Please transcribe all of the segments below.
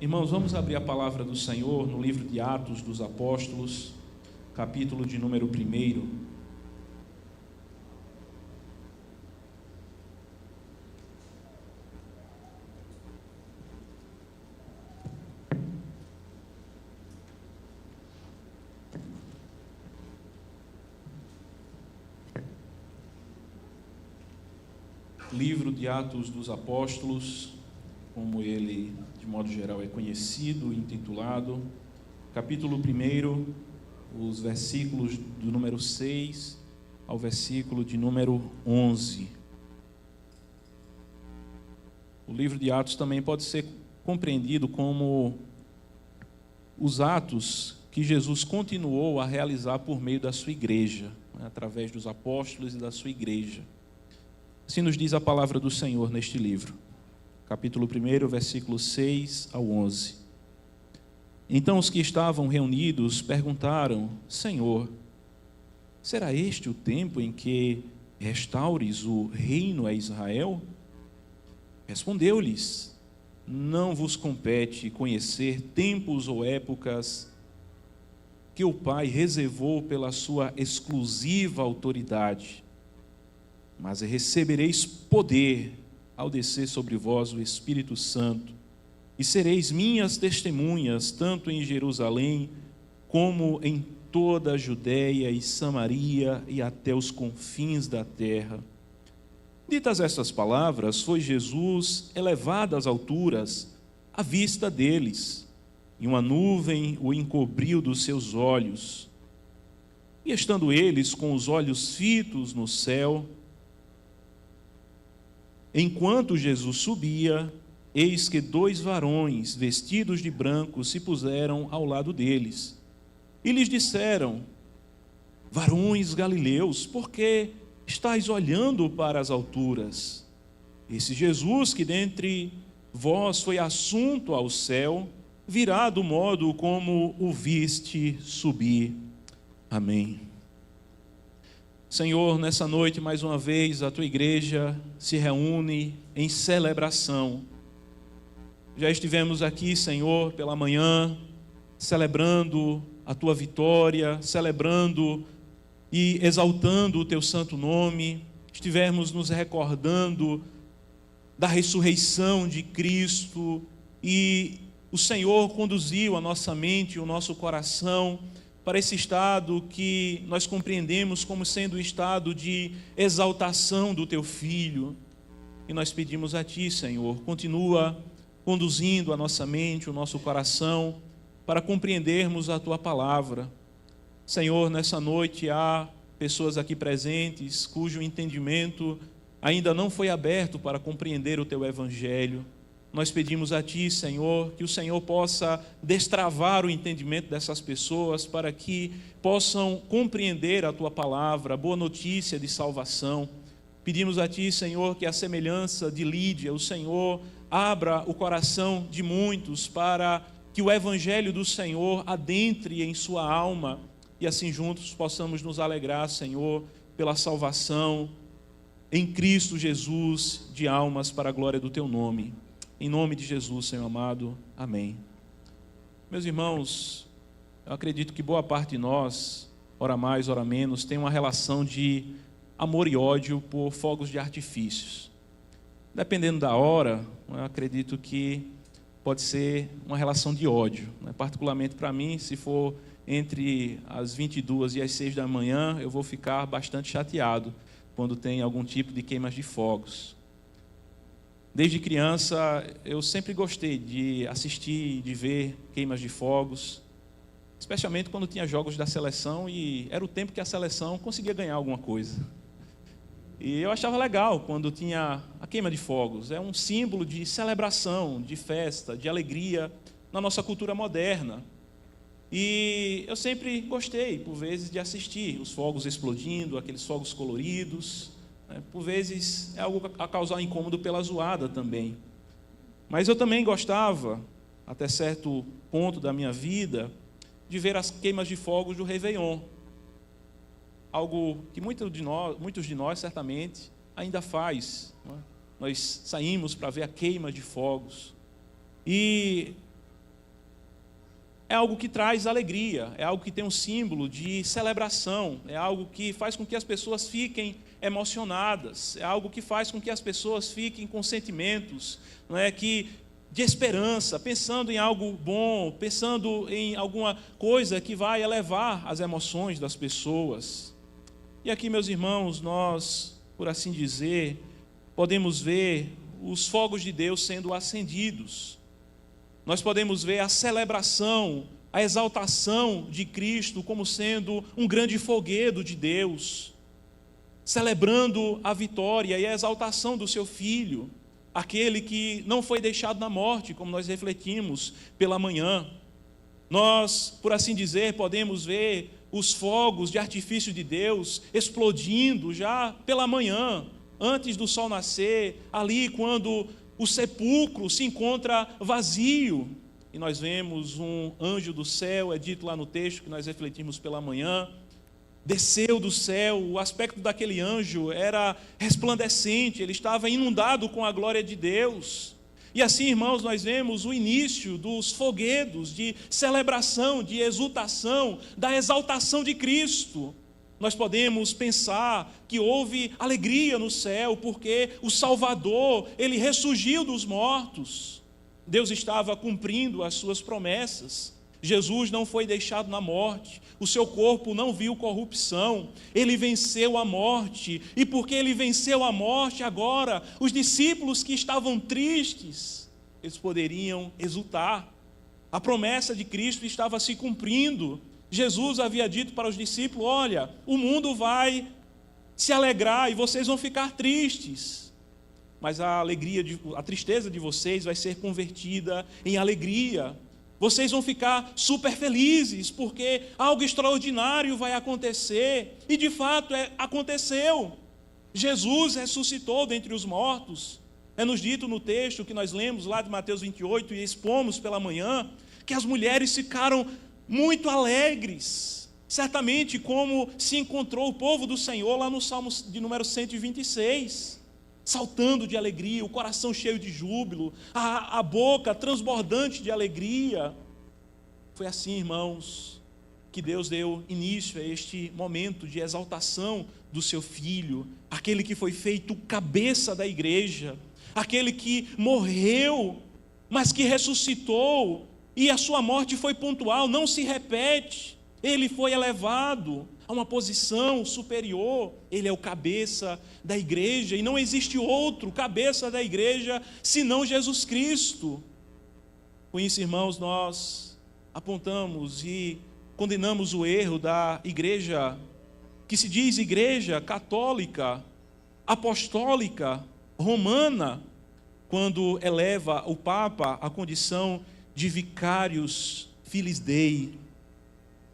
Irmãos, vamos abrir a palavra do Senhor no livro de Atos dos Apóstolos, capítulo de número 1. Livro de Atos dos Apóstolos, como ele, de modo geral, é conhecido e intitulado, capítulo 1, os versículos do número 6 ao versículo de número 11. O livro de Atos também pode ser compreendido como os atos que Jesus continuou a realizar por meio da sua igreja, através dos apóstolos e da sua igreja. Assim nos diz a palavra do Senhor neste livro, capítulo 1, versículo 6 ao 11. Então os que estavam reunidos perguntaram: Senhor, será este o tempo em que restaures o reino a Israel? Respondeu-lhes: Não vos compete conhecer tempos ou épocas que o Pai reservou pela sua exclusiva autoridade, mas recebereis poder ao descer sobre vós o Espírito Santo, e sereis minhas testemunhas, tanto em Jerusalém, como em toda a Judéia e Samaria e até os confins da terra. Ditas estas palavras, foi Jesus elevado às alturas, à vista deles, e uma nuvem o encobriu dos seus olhos. E estando eles com os olhos fitos no céu, enquanto Jesus subia, eis que 2 varões, vestidos de branco, se puseram ao lado deles. E lhes disseram: Varões galileus, por que estáis olhando para as alturas? Esse Jesus que dentre vós foi assunto ao céu, virá do modo como o viste subir. Amém. Senhor, nessa noite, mais uma vez, a Tua igreja se reúne em celebração. Já estivemos aqui, Senhor, pela manhã, celebrando a Tua vitória, celebrando e exaltando o Teu santo nome. Estivemos nos recordando da ressurreição de Cristo e o Senhor conduziu a nossa mente e o nosso coração para esse estado que nós compreendemos como sendo o estado de exaltação do Teu Filho. E nós pedimos a Ti, Senhor, continua conduzindo a nossa mente, o nosso coração, para compreendermos a Tua palavra. Senhor, nessa noite há pessoas aqui presentes cujo entendimento ainda não foi aberto para compreender o Teu Evangelho. Nós pedimos a Ti, Senhor, que o Senhor possa destravar o entendimento dessas pessoas para que possam compreender a Tua palavra, a boa notícia de salvação. Pedimos a Ti, Senhor, que a semelhança de Lídia, o Senhor abra o coração de muitos para que o Evangelho do Senhor adentre em sua alma e assim juntos possamos nos alegrar, Senhor, pela salvação em Cristo Jesus de almas para a glória do Teu nome. Em nome de Jesus, Senhor amado. Amém. Meus irmãos, eu acredito que boa parte de nós, ora mais, ora menos, tem uma relação de amor e ódio por fogos de artifícios. Dependendo da hora, eu acredito que pode ser uma relação de ódio. Particularmente para mim, se for entre as 22 e as 6 da manhã, eu vou ficar bastante chateado quando tem algum tipo de queimas de fogos. Desde criança, eu sempre gostei de assistir, de ver queimas de fogos, especialmente quando tinha jogos da seleção e era o tempo que a seleção conseguia ganhar alguma coisa. E eu achava legal quando tinha a queima de fogos. É um símbolo de celebração, de festa, de alegria na nossa cultura moderna. E eu sempre gostei, por vezes, de assistir os fogos explodindo, aqueles fogos coloridos. Por vezes é algo a causar incômodo pela zoada também. Mas eu também gostava, até certo ponto da minha vida, de ver as queimas de fogos do Réveillon. Algo que muitos de nós certamente ainda faz. Nós saímos para ver a queima de fogos. E é algo que traz alegria, é algo que tem um símbolo de celebração, é algo que faz com que as pessoas fiquem emocionadas, é algo que faz com que as pessoas fiquem com sentimentos, não é, de esperança, pensando em algo bom, pensando em alguma coisa que vai elevar as emoções das pessoas. E aqui, meus irmãos, nós, por assim dizer, podemos ver os fogos de Deus sendo acendidos. Nós podemos ver a celebração, a exaltação de Cristo como sendo um grande foguedo de Deus, celebrando a vitória e a exaltação do seu Filho, aquele que não foi deixado na morte, como nós refletimos pela manhã. Nós, por assim dizer, podemos ver os fogos de artifício de Deus explodindo já pela manhã, antes do sol nascer, ali quando o sepulcro se encontra vazio, e nós vemos um anjo do céu, é dito lá no texto que nós refletimos pela manhã, desceu do céu. O aspecto daquele anjo era resplandecente, ele estava inundado com a glória de Deus. E assim, irmãos, nós vemos o início dos foguedos de celebração, de exultação, da exaltação de Cristo. Nós podemos pensar que houve alegria no céu, porque o Salvador, ele ressurgiu dos mortos. Deus estava cumprindo as suas promessas. Jesus não foi deixado na morte, o seu corpo não viu corrupção, ele venceu a morte, e porque ele venceu a morte, agora os discípulos que estavam tristes, eles poderiam exultar. A promessa de Cristo estava se cumprindo. Jesus havia dito para os discípulos: olha, o mundo vai se alegrar e vocês vão ficar tristes, mas a tristeza de vocês vai ser convertida em alegria. Vocês vão ficar super felizes, porque algo extraordinário vai acontecer. E de fato aconteceu. Jesus ressuscitou dentre os mortos. É nos dito no texto que nós lemos lá de Mateus 28 e expomos pela manhã, que as mulheres ficaram muito alegres, certamente como se encontrou o povo do Senhor lá no Salmo de número 126, saltando de alegria, o coração cheio de júbilo, a boca transbordante de alegria. Foi assim, irmãos, que Deus deu início a este momento de exaltação do seu Filho, aquele que foi feito cabeça da igreja, aquele que morreu, mas que ressuscitou, e a sua morte foi pontual, não se repete. Ele foi elevado a uma posição superior, ele é o cabeça da igreja, e não existe outro cabeça da igreja senão Jesus Cristo. Com isso, irmãos, nós apontamos e condenamos o erro da igreja, que se diz igreja católica, apostólica, romana, quando eleva o Papa à condição de vicários Filis Dei,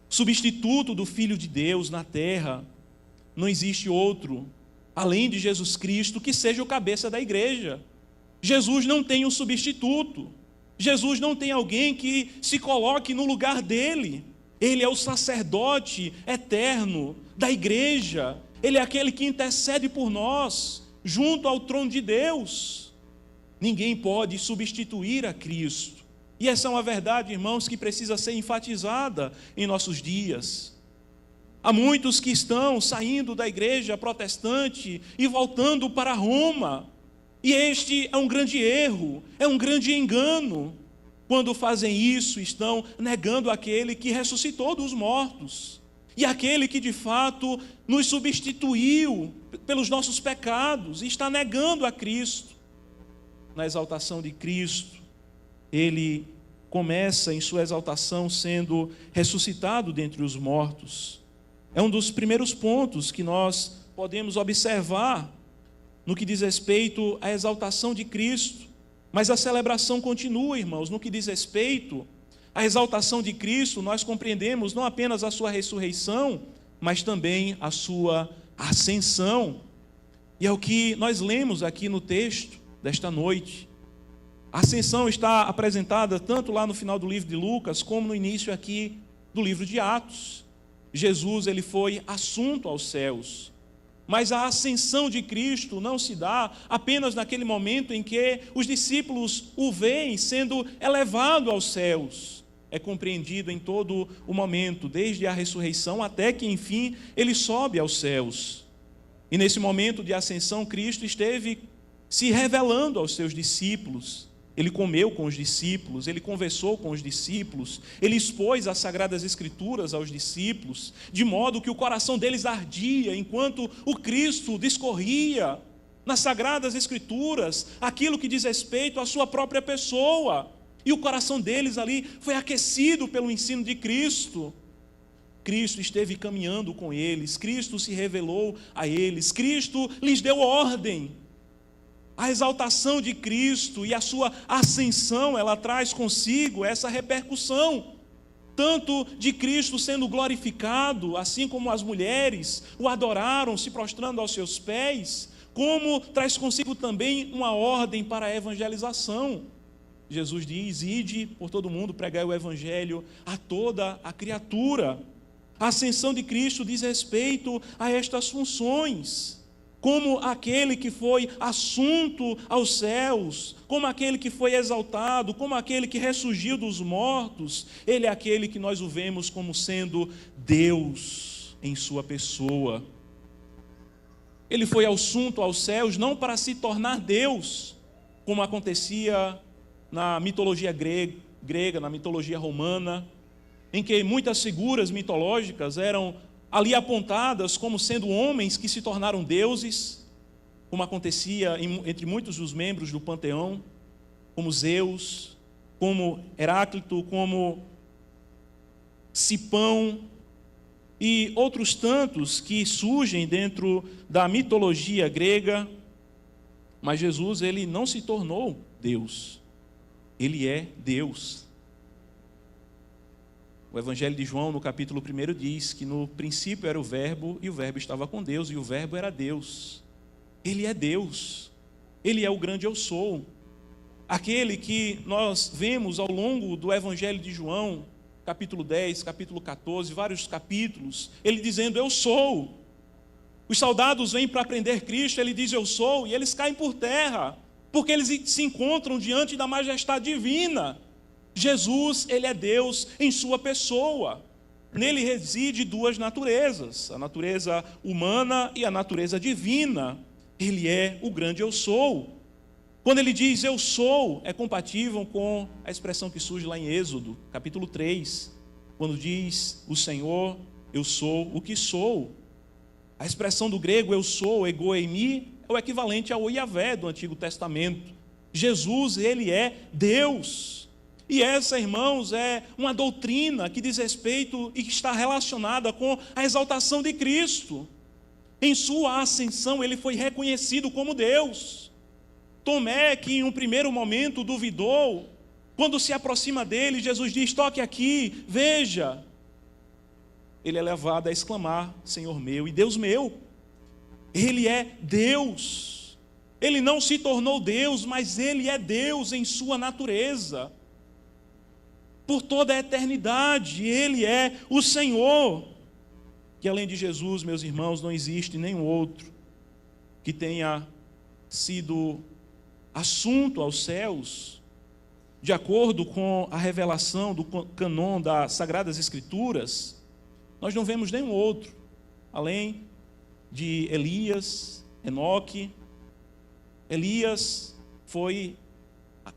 substituto do Filho de Deus na terra. Não existe outro, além de Jesus Cristo, que seja o cabeça da igreja. Jesus não tem um substituto, Jesus não tem alguém que se coloque no lugar dele. Ele é o sacerdote eterno da igreja, ele é aquele que intercede por nós, junto ao trono de Deus. Ninguém pode substituir a Cristo. E essa é uma verdade, irmãos, que precisa ser enfatizada em nossos dias. Há muitos que estão saindo da igreja protestante e voltando para Roma. E este é um grande erro, é um grande engano. Quando fazem isso, estão negando aquele que ressuscitou dos mortos. E aquele que de fato nos substituiu pelos nossos pecados. E está negando a Cristo. Na exaltação de Cristo, ele começa em sua exaltação sendo ressuscitado dentre os mortos. É um dos primeiros pontos que nós podemos observar no que diz respeito à exaltação de Cristo. Mas a celebração continua, irmãos, no que diz respeito à exaltação de Cristo. Nós compreendemos não apenas a sua ressurreição, mas também a sua ascensão. E é o que nós lemos aqui no texto desta noite. A ascensão está apresentada tanto lá no final do livro de Lucas, como no início aqui do livro de Atos. Jesus, ele foi assunto aos céus. Mas a ascensão de Cristo não se dá apenas naquele momento em que os discípulos o veem sendo elevado aos céus. é compreendido em todo o momento, desde a ressurreição até que, enfim, ele sobe aos céus. E nesse momento de ascensão, Cristo esteve se revelando aos seus discípulos. Ele comeu com os discípulos, ele conversou com os discípulos, ele expôs as Sagradas Escrituras aos discípulos, de modo que o coração deles ardia enquanto o Cristo discorria nas Sagradas Escrituras aquilo que diz respeito à sua própria pessoa. E o coração deles ali foi aquecido pelo ensino de Cristo. Cristo esteve caminhando com eles, Cristo se revelou a eles, Cristo lhes deu ordem. A exaltação de Cristo e a sua ascensão, ela traz consigo essa repercussão, tanto de Cristo sendo glorificado, assim como as mulheres o adoraram, se prostrando aos seus pés, como traz consigo também uma ordem para a evangelização. Jesus diz: ide por todo mundo, pregai o evangelho a toda a criatura. A ascensão de Cristo diz respeito a estas funções, como aquele que foi assunto aos céus, como aquele que foi exaltado, como aquele que ressurgiu dos mortos. Ele é aquele que nós o vemos como sendo Deus em sua pessoa. Ele foi assunto aos céus não para se tornar Deus, como acontecia na mitologia grega, na mitologia romana, em que muitas figuras mitológicas eram ali apontadas como sendo homens que se tornaram deuses, como acontecia entre muitos dos membros do panteão, como Zeus, como Heráclito, como Cipão e outros tantos que surgem dentro da mitologia grega. Mas Jesus, ele não se tornou Deus, ele é Deus. O Evangelho de João, no capítulo 1, diz que no princípio era o Verbo, e o Verbo estava com Deus, e o Verbo era Deus. Ele é Deus, ele é o grande eu sou. Aquele que nós vemos ao longo do Evangelho de João, capítulo 10, capítulo 14, vários capítulos, ele dizendo: eu sou. Os soldados vêm para prender Cristo, ele diz: eu sou, e eles caem por terra, porque eles se encontram diante da majestade divina. Jesus, ele é Deus em sua pessoa. Nele reside duas naturezas, a natureza humana e a natureza divina. Ele é o grande eu sou. Quando ele diz eu sou, é compatível com a expressão que surge lá em Êxodo, capítulo 3, quando diz o Senhor, eu sou o que sou. A expressão do grego eu sou, ego eimi, é o equivalente ao Yahvé do Antigo Testamento. Jesus, ele é Deus. E essa, irmãos, é uma doutrina que diz respeito e que está relacionada com a exaltação de Cristo. Em sua ascensão, ele foi reconhecido como Deus. Tomé, que em um primeiro momento duvidou, quando se aproxima dele, Jesus diz: toque aqui, veja. Ele é levado a exclamar: Senhor meu e Deus meu. Ele é Deus. Ele não se tornou Deus, mas ele é Deus em sua natureza. Por toda a eternidade, ele é o Senhor. Que além de Jesus, meus irmãos, não existe nenhum outro que tenha sido assunto aos céus, de acordo com a revelação do cânon das Sagradas Escrituras. Nós não vemos nenhum outro, além de Elias, Enoque. Elias foi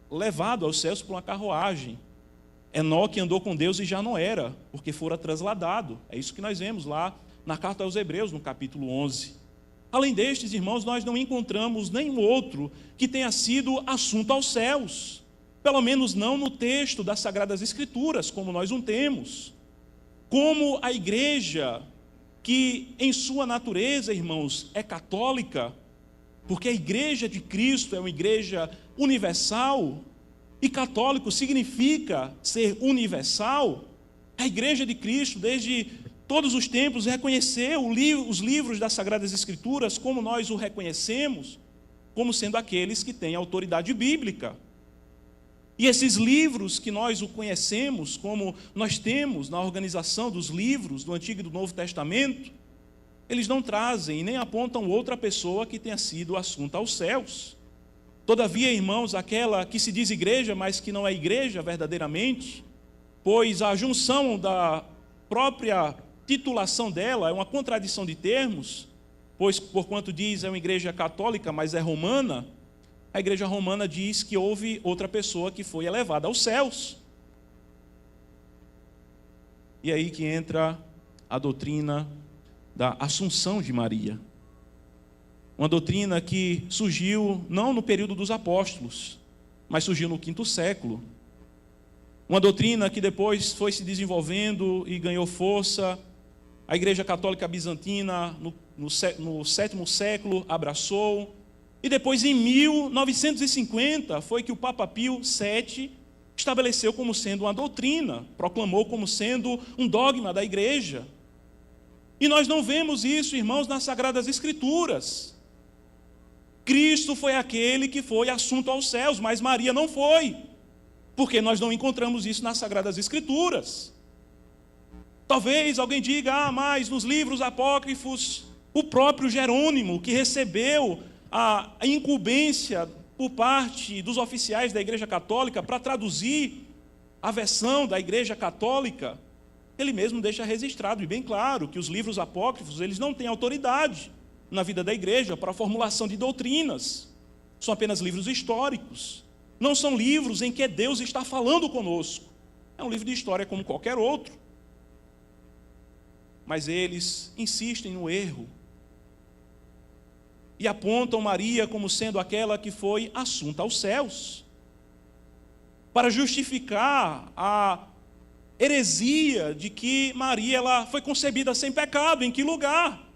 levado aos céus por uma carruagem. Enoque andou com Deus e já não era, porque fora trasladado. É isso que nós vemos lá na carta aos Hebreus, no capítulo 11. Além destes, irmãos, nós não encontramos nenhum outro que tenha sido assunto aos céus. Pelo menos não no texto das Sagradas Escrituras, como nós o temos. Como a igreja, que em sua natureza, irmãos, é católica, porque a igreja de Cristo é uma igreja universal, e católico significa ser universal. A igreja de Cristo, desde todos os tempos, reconheceu os livros das Sagradas Escrituras como nós o reconhecemos, como sendo aqueles que têm autoridade bíblica. E esses livros que nós o conhecemos, como nós temos na organização dos livros do Antigo e do Novo Testamento, eles não trazem e nem apontam outra pessoa que tenha sido assunta aos céus. Todavia, irmãos, aquela que se diz igreja, mas que não é igreja verdadeiramente, pois a junção da própria titulação dela é uma contradição de termos, pois, porquanto diz é uma igreja católica, mas é romana, a igreja romana diz que houve outra pessoa que foi elevada aos céus. E é aí que entra a doutrina da Assunção de Maria. Uma doutrina que surgiu não no período dos apóstolos, mas surgiu no V século. Uma doutrina que depois foi se desenvolvendo e ganhou força. A Igreja Católica Bizantina, no sétimo século, abraçou. E depois, em 1950, foi que o Papa Pio VII estabeleceu como sendo uma doutrina, proclamou como sendo um dogma da Igreja. E nós não vemos isso, irmãos, nas Sagradas Escrituras. Cristo foi aquele que foi assunto aos céus, mas Maria não foi, porque nós não encontramos isso nas Sagradas Escrituras. Talvez alguém diga, mas nos livros apócrifos, o próprio Jerônimo, que recebeu a incumbência por parte dos oficiais da Igreja Católica para traduzir a versão da Igreja Católica, ele mesmo deixa registrado e bem claro que os livros apócrifos eles não têm autoridade na vida da igreja para a formulação de doutrinas. São apenas livros históricos. Não são livros em que Deus está falando conosco. É um livro de história como qualquer outro. Mas eles insistem no erro e apontam Maria como sendo aquela que foi assunta aos céus, para justificar a heresia de que Maria ela foi concebida sem pecado. Em que lugar?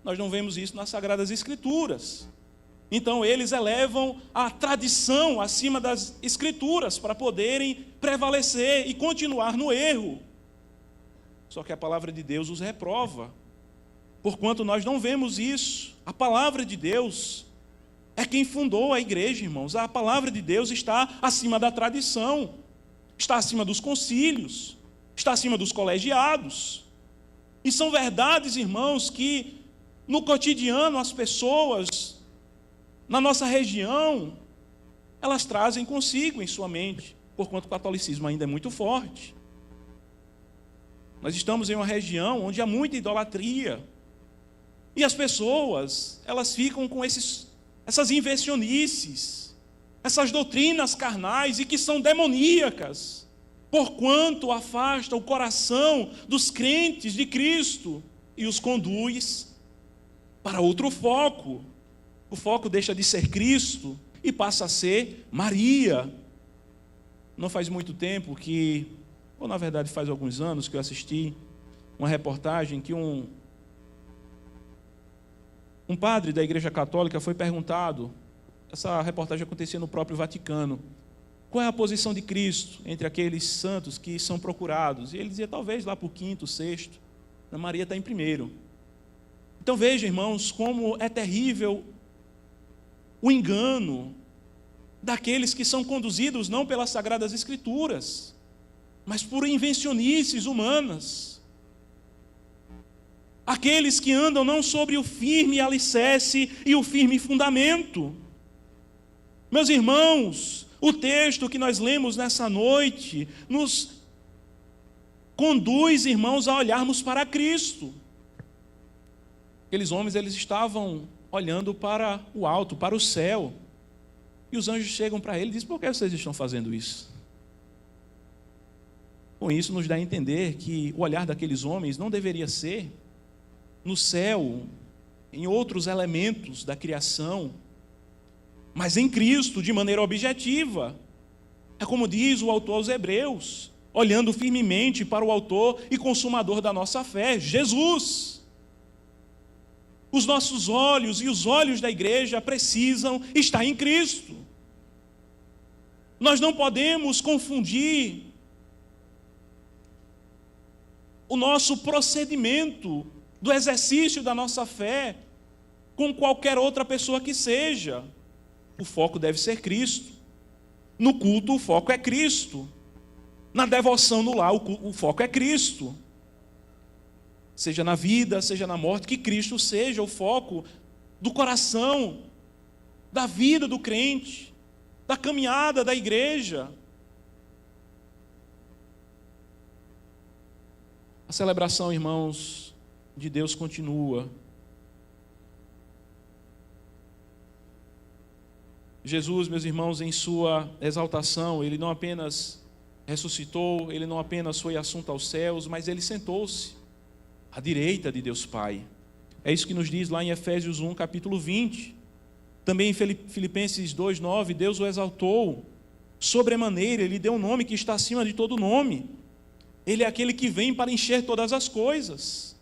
Nós não vemos isso nas Sagradas Escrituras. Então eles elevam a tradição acima das Escrituras para poderem prevalecer e continuar no erro. Só que a palavra de Deus os reprova, porquanto nós não vemos isso. A palavra de Deus é quem fundou a igreja, irmãos. A palavra de Deus está acima da tradição, está acima dos concílios, está acima dos colegiados. E são verdades, irmãos, que no cotidiano as pessoas, na nossa região, elas trazem consigo em sua mente, porquanto o catolicismo ainda é muito forte. Nós estamos em uma região onde há muita idolatria. E as pessoas, elas ficam com essas invencionices, essas doutrinas carnais e que são demoníacas, porquanto afasta o coração dos crentes de Cristo e os conduz para outro foco. O foco deixa de ser Cristo e passa a ser Maria. Não faz muito tempo que, ou na verdade faz alguns anos que eu assisti uma reportagem que um padre da Igreja Católica foi perguntado, essa reportagem acontecia no próprio Vaticano, qual é a posição de Cristo entre aqueles santos que são procurados? E ele dizia, talvez lá para o quinto, sexto, a Maria está em primeiro. Então veja, irmãos, como é terrível o engano daqueles que são conduzidos não pelas Sagradas Escrituras, mas por invencionices humanas. Aqueles que andam não sobre o firme alicerce e o firme fundamento. Meus irmãos, o texto que nós lemos nessa noite nos conduz, irmãos, a olharmos para Cristo. Aqueles homens, eles estavam olhando para o alto, para o céu. E os anjos chegam para ele e dizem, por que vocês estão fazendo isso? Com isso nos dá a entender que o olhar daqueles homens não deveria ser no céu, em outros elementos da criação, mas em Cristo, de maneira objetiva. É como diz o autor aos Hebreus, olhando firmemente para o autor e consumador da nossa fé, Jesus. Os nossos olhos e os olhos da igreja precisam estar em Cristo. Nós não podemos confundir o nosso procedimento do exercício da nossa fé com qualquer outra pessoa que seja. O foco deve ser Cristo. No culto o foco é Cristo. Na devoção no lar o foco é Cristo. Seja na vida, seja na morte, que Cristo seja o foco do coração, da vida do crente, da caminhada da igreja. A celebração, irmãos, de Deus continua. Jesus, meus irmãos, em sua exaltação, ele não apenas ressuscitou, ele não apenas foi assunto aos céus, mas ele sentou-se à direita de Deus Pai. É isso que nos diz lá em Efésios 1, capítulo 20. Também em Filipenses 2, 9, Deus o exaltou sobremaneira, ele deu um nome que está acima de todo nome. Ele é aquele que vem para encher todas as coisas.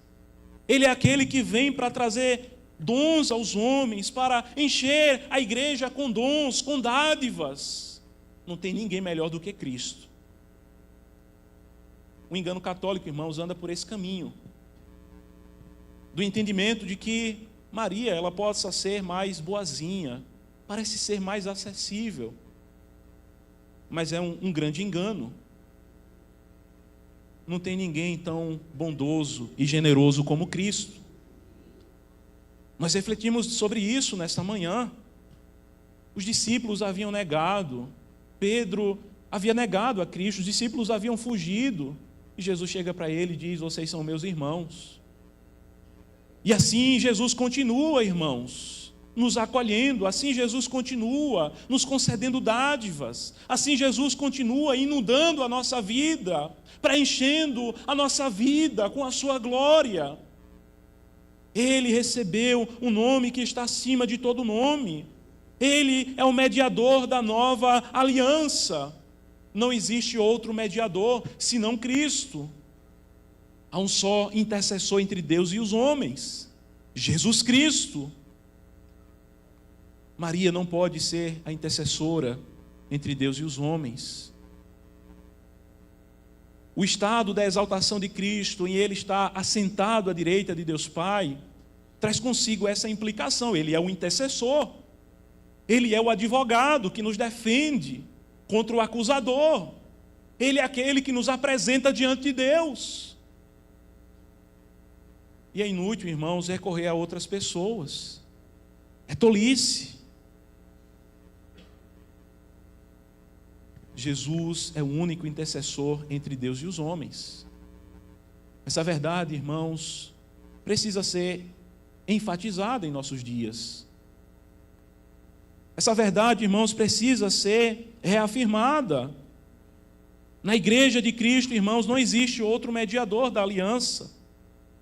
Ele é aquele que vem para trazer dons aos homens, para encher a igreja com dons, com dádivas. Não tem ninguém melhor do que Cristo. O engano católico, irmãos, anda por esse caminho, do entendimento de que Maria, ela possa ser mais boazinha, parece ser mais acessível, mas é um grande engano. Não tem ninguém tão bondoso e generoso como Cristo. Nós refletimos sobre isso nesta manhã. Os discípulos haviam negado, Pedro havia negado a Cristo, os discípulos haviam fugido, e Jesus chega para ele e diz: vocês são meus irmãos. E assim Jesus continua, irmãos, nos acolhendo, assim Jesus continua nos concedendo dádivas, assim Jesus continua inundando a nossa vida, preenchendo a nossa vida com a sua glória. Ele recebeu um nome que está acima de todo nome. Ele é o mediador da nova aliança. Não existe outro mediador senão Cristo. Há um só intercessor entre Deus e os homens, Jesus Cristo. Maria não pode ser a intercessora entre Deus e os homens. O estado da exaltação de Cristo, em Ele estar assentado à direita de Deus Pai, traz consigo essa implicação. Ele é o intercessor, Ele é o advogado que nos defende contra o acusador, Ele é aquele que nos apresenta diante de Deus. E é inútil, irmãos, recorrer a outras pessoas. É tolice. Jesus é o único intercessor entre Deus e os homens. Essa verdade, irmãos, precisa ser enfatizada em nossos dias. Essa verdade, irmãos, precisa ser reafirmada. Na igreja de Cristo, irmãos, não existe outro mediador da aliança.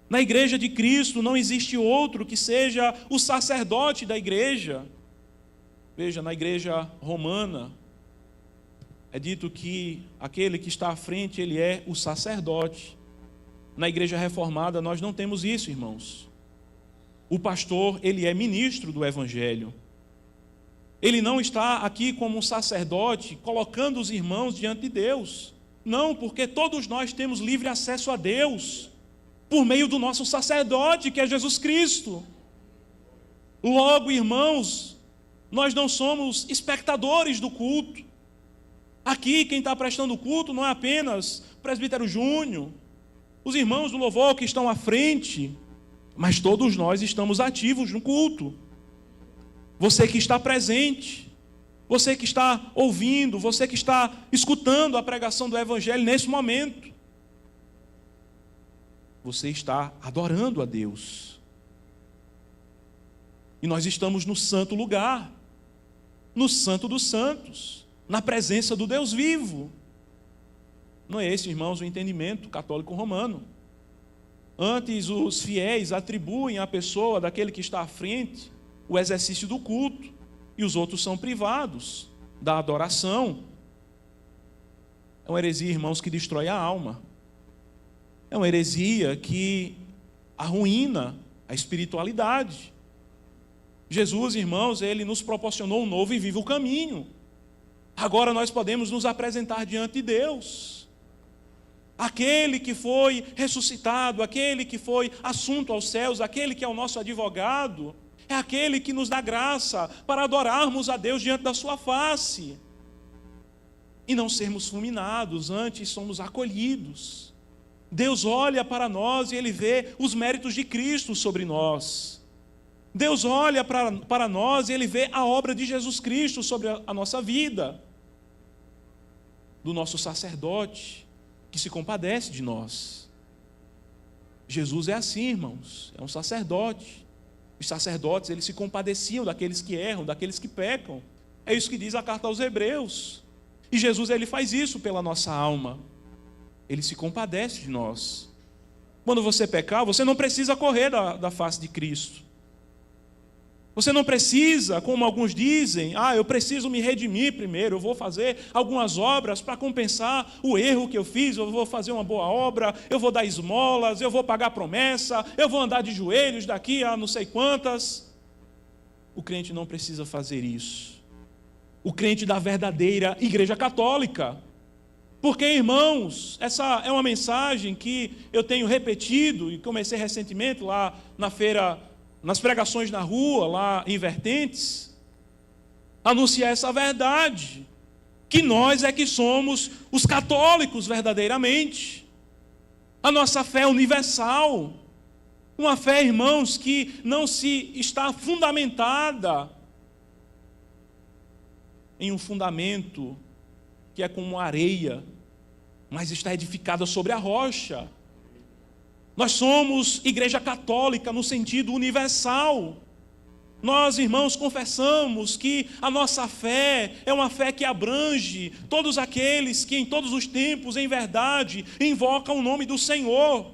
Na igreja de Cristo não existe outro que seja o sacerdote da igreja. Veja, na igreja romana, é dito que aquele que está à frente, ele é o sacerdote. Na igreja reformada, nós não temos isso, irmãos. O pastor, ele é ministro do evangelho. Ele não está aqui como um sacerdote, colocando os irmãos diante de Deus. Não, porque todos nós temos livre acesso a Deus, por meio do nosso sacerdote, que é Jesus Cristo. Logo, irmãos, nós não somos espectadores do culto. Aqui, quem está prestando culto não é apenas o presbítero Júnior, os irmãos do louvor que estão à frente, mas todos nós estamos ativos no culto. Você que está presente, você que está ouvindo, você que está escutando a pregação do Evangelho nesse momento, você está adorando a Deus. E nós estamos no santo lugar, no santo dos santos, na presença do Deus vivo. Não é esse, irmãos, o entendimento católico romano. Antes, os fiéis atribuem à pessoa daquele que está à frente o exercício do culto, e os outros são privados da adoração. É uma heresia, irmãos, que destrói a alma. É uma heresia que arruína a espiritualidade. Jesus, irmãos, ele nos proporcionou um novo e vivo caminho. Agora nós podemos nos apresentar diante de Deus. Aquele que foi ressuscitado, aquele que foi assunto aos céus, aquele que é o nosso advogado, é aquele que nos dá graça para adorarmos a Deus diante da sua face. E não sermos fulminados, antes somos acolhidos. Deus olha para nós e Ele vê os méritos de Cristo sobre nós. Deus olha para nós e Ele vê a obra de Jesus Cristo sobre a nossa vida. Do nosso sacerdote, que se compadece de nós. Jesus é assim, irmãos, é um sacerdote. Os sacerdotes, eles se compadeciam daqueles que erram, daqueles que pecam. É isso que diz a carta aos Hebreus. E Jesus, ele faz isso pela nossa alma. Ele se compadece de nós. Quando você pecar, você não precisa correr da face de Cristo. Você não precisa, como alguns dizem, eu preciso me redimir primeiro, eu vou fazer algumas obras para compensar o erro que eu fiz, eu vou fazer uma boa obra, eu vou dar esmolas, eu vou pagar promessa, eu vou andar de joelhos daqui a não sei quantas. O crente não precisa fazer isso. O crente da verdadeira Igreja Católica. Porque, irmãos, essa é uma mensagem que eu tenho repetido e comecei recentemente lá na feira, nas pregações na rua, lá em Vertentes, anunciar essa verdade, que nós é que somos os católicos verdadeiramente. A nossa fé é universal, uma fé, irmãos, que não se está fundamentada em um fundamento que é como areia, mas está edificada sobre a rocha. Nós somos Igreja Católica no sentido universal. Nós, irmãos, confessamos que a nossa fé é uma fé que abrange todos aqueles que em todos os tempos, em verdade, invocam o nome do Senhor.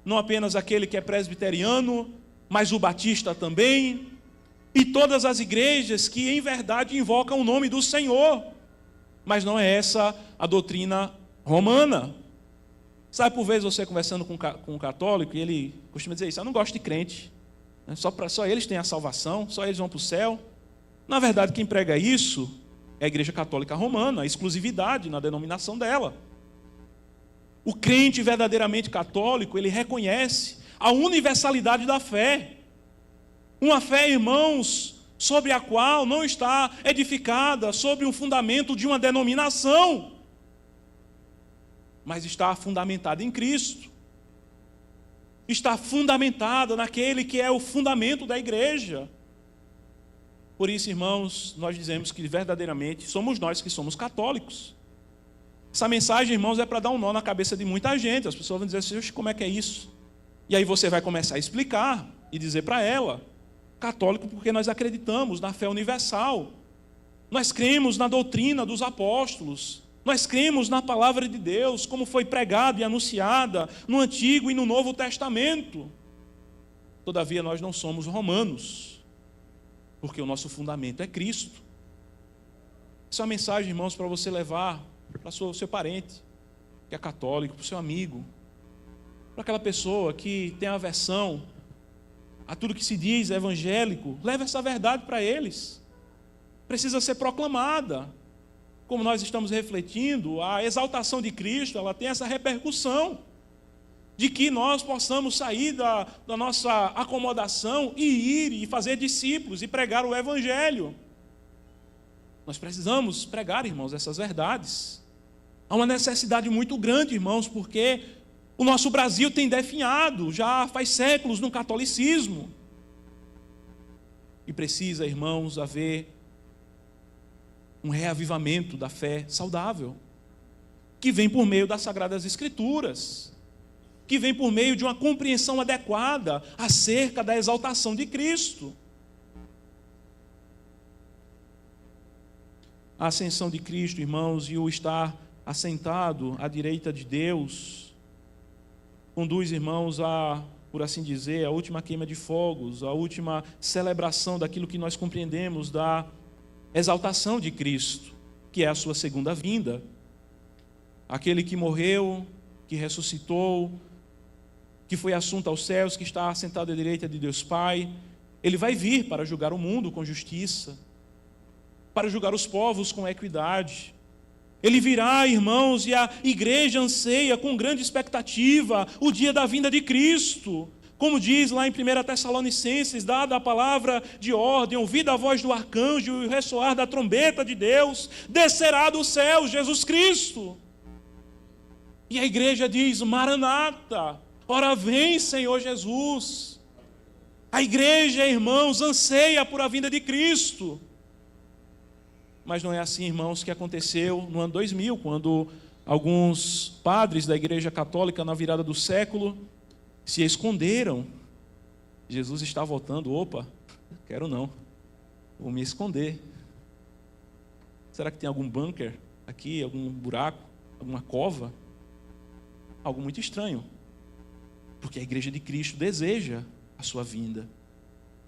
Não apenas aquele que é presbiteriano, mas o batista também. E todas as igrejas que em verdade invocam o nome do Senhor. Mas não é essa a doutrina romana. Sabe, por vezes você conversando com um católico, e ele costuma dizer isso: eu não gosto de crente, só eles têm a salvação, só eles vão para o céu. Na verdade, quem prega isso é a Igreja Católica Romana, a exclusividade na denominação dela. O crente verdadeiramente católico, ele reconhece a universalidade da fé. Uma fé, irmãos, sobre a qual não está edificada sobre um fundamento de uma denominação, mas está fundamentada em Cristo. Está fundamentada naquele que é o fundamento da igreja. Por isso, irmãos, nós dizemos que verdadeiramente somos nós que somos católicos. Essa mensagem, irmãos, é para dar um nó na cabeça de muita gente. As pessoas vão dizer assim: como é que é isso? E aí você vai começar a explicar e dizer para ela: católico porque nós acreditamos na fé universal. Nós cremos na doutrina dos apóstolos. Nós cremos na palavra de Deus, como foi pregada e anunciada no Antigo e no Novo Testamento. Todavia, nós não somos romanos, porque o nosso fundamento é Cristo. Essa é uma mensagem, irmãos, para você levar para o seu parente, que é católico, para o seu amigo, para aquela pessoa que tem aversão a tudo que se diz evangélico. Leve essa verdade para eles. Precisa ser proclamada. Como nós estamos refletindo, a exaltação de Cristo, ela tem essa repercussão de que nós possamos sair da nossa acomodação e ir e fazer discípulos e pregar o evangelho. Nós precisamos pregar, irmãos, essas verdades. Há uma necessidade muito grande, irmãos, porque o nosso Brasil tem definhado já faz séculos no catolicismo. E precisa, irmãos, haver um reavivamento da fé saudável, que vem por meio das Sagradas Escrituras, que vem por meio de uma compreensão adequada acerca da exaltação de Cristo. A ascensão de Cristo, irmãos, e o estar assentado à direita de Deus, conduz, irmãos, por assim dizer, a última queima de fogos, a última celebração daquilo que nós compreendemos da exaltação de Cristo, que é a sua segunda vinda. Aquele que morreu, que ressuscitou, que foi assunto aos céus, que está assentado à direita de Deus Pai, ele vai vir para julgar o mundo com justiça, para julgar os povos com equidade. Ele virá, irmãos, e a igreja anseia com grande expectativa o dia da vinda de Cristo. Como diz lá em 1 Tessalonicenses, dada a palavra de ordem, ouvida a voz do arcanjo e o ressoar da trombeta de Deus, descerá do céu Jesus Cristo. E a igreja diz: Maranata, ora vem, Senhor Jesus. A igreja, irmãos, anseia por a vinda de Cristo. Mas não é assim, irmãos, que aconteceu no ano 2000, quando alguns padres da Igreja Católica, na virada do século, se esconderam. Jesus está voltando. Opa, quero não, vou me esconder. Será que tem algum bunker aqui, algum buraco, alguma cova? Algo muito estranho, porque a igreja de Cristo deseja a sua vinda,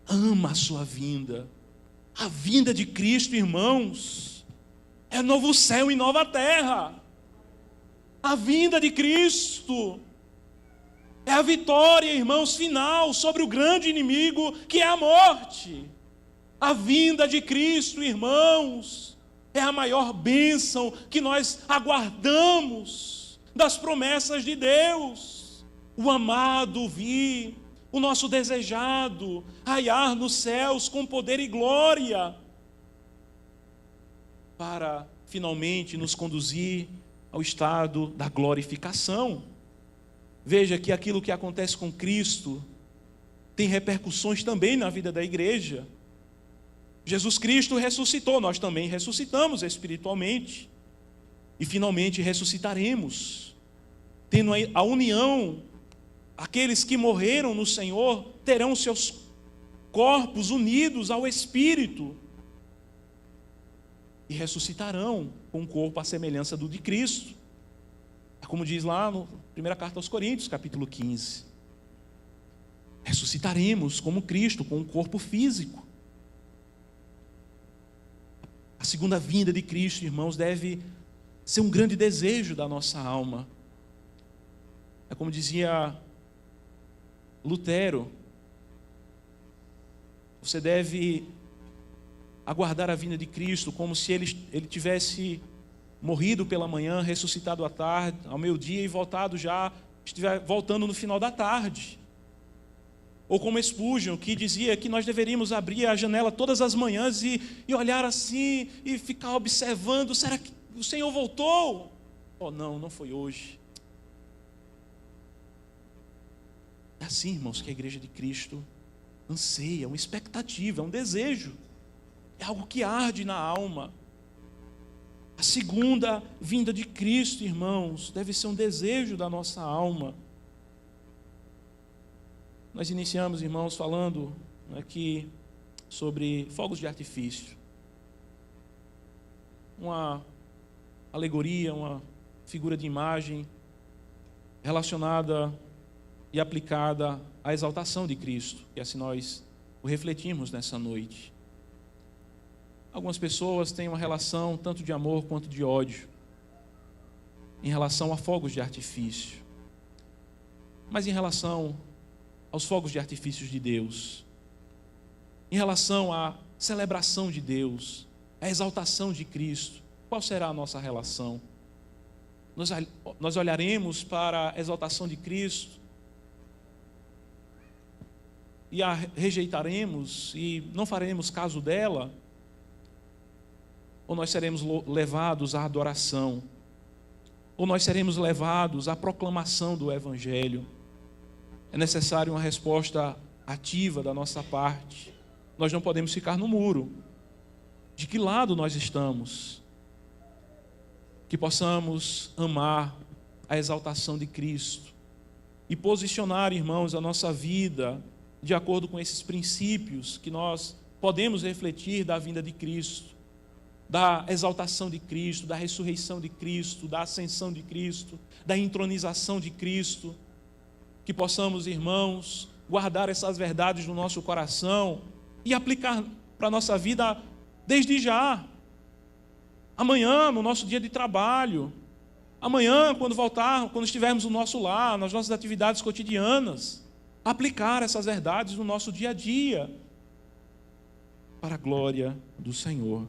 ama a sua vinda. A vinda de Cristo, irmãos, é novo céu e nova terra. A vinda de Cristo é a vitória, irmãos, final sobre o grande inimigo que é a morte. A vinda de Cristo, irmãos, é a maior bênção que nós aguardamos das promessas de Deus. O amado vir, o nosso desejado, raiar nos céus com poder e glória, para finalmente nos conduzir ao estado da glorificação. Veja que aquilo que acontece com Cristo tem repercussões também na vida da igreja. Jesus Cristo ressuscitou, nós também ressuscitamos espiritualmente. E finalmente ressuscitaremos, tendo a união. Aqueles que morreram no Senhor terão seus corpos unidos ao Espírito e ressuscitarão com um corpo à semelhança do de Cristo. É como diz lá na primeira carta aos Coríntios, capítulo 15. Ressuscitaremos como Cristo, com um corpo físico. A segunda vinda de Cristo, irmãos, deve ser um grande desejo da nossa alma. É como dizia Lutero, você deve aguardar a vinda de Cristo como se ele tivesse morrido pela manhã, ressuscitado à tarde, ao meio-dia e estiver voltando no final da tarde. Ou como Spurgeon, que dizia que nós deveríamos abrir a janela todas as manhãs e olhar assim e ficar observando, será que o Senhor voltou? Oh não, não foi hoje. É assim, irmãos, que a igreja de Cristo anseia, é uma expectativa, é um desejo, é algo que arde na alma. A segunda vinda de Cristo, irmãos, deve ser um desejo da nossa alma. Nós iniciamos, irmãos, falando aqui sobre fogos de artifício. Uma alegoria, uma figura de imagem relacionada e aplicada à exaltação de Cristo, que assim nós o refletimos nessa noite. Algumas pessoas têm uma relação tanto de amor quanto de ódio em relação a fogos de artifício. Mas em relação aos fogos de artifícios de Deus, em relação à celebração de Deus, à exaltação de Cristo, qual será a nossa relação? Nós olharemos para a exaltação de Cristo e a rejeitaremos e não faremos caso dela? Ou nós seremos levados à adoração? Ou nós seremos levados à proclamação do Evangelho? É necessário uma resposta ativa da nossa parte. Nós não podemos ficar no muro. De que lado nós estamos? Que possamos amar a exaltação de Cristo e posicionar, irmãos, a nossa vida de acordo com esses princípios que nós podemos refletir da vinda de Cristo, da exaltação de Cristo, da ressurreição de Cristo, da ascensão de Cristo, da entronização de Cristo. Que possamos, irmãos, guardar essas verdades no nosso coração e aplicar para a nossa vida desde já. Amanhã, no nosso dia de trabalho, amanhã, quando estivermos no nosso lar, nas nossas atividades cotidianas, aplicar essas verdades no nosso dia a dia, para a glória do Senhor.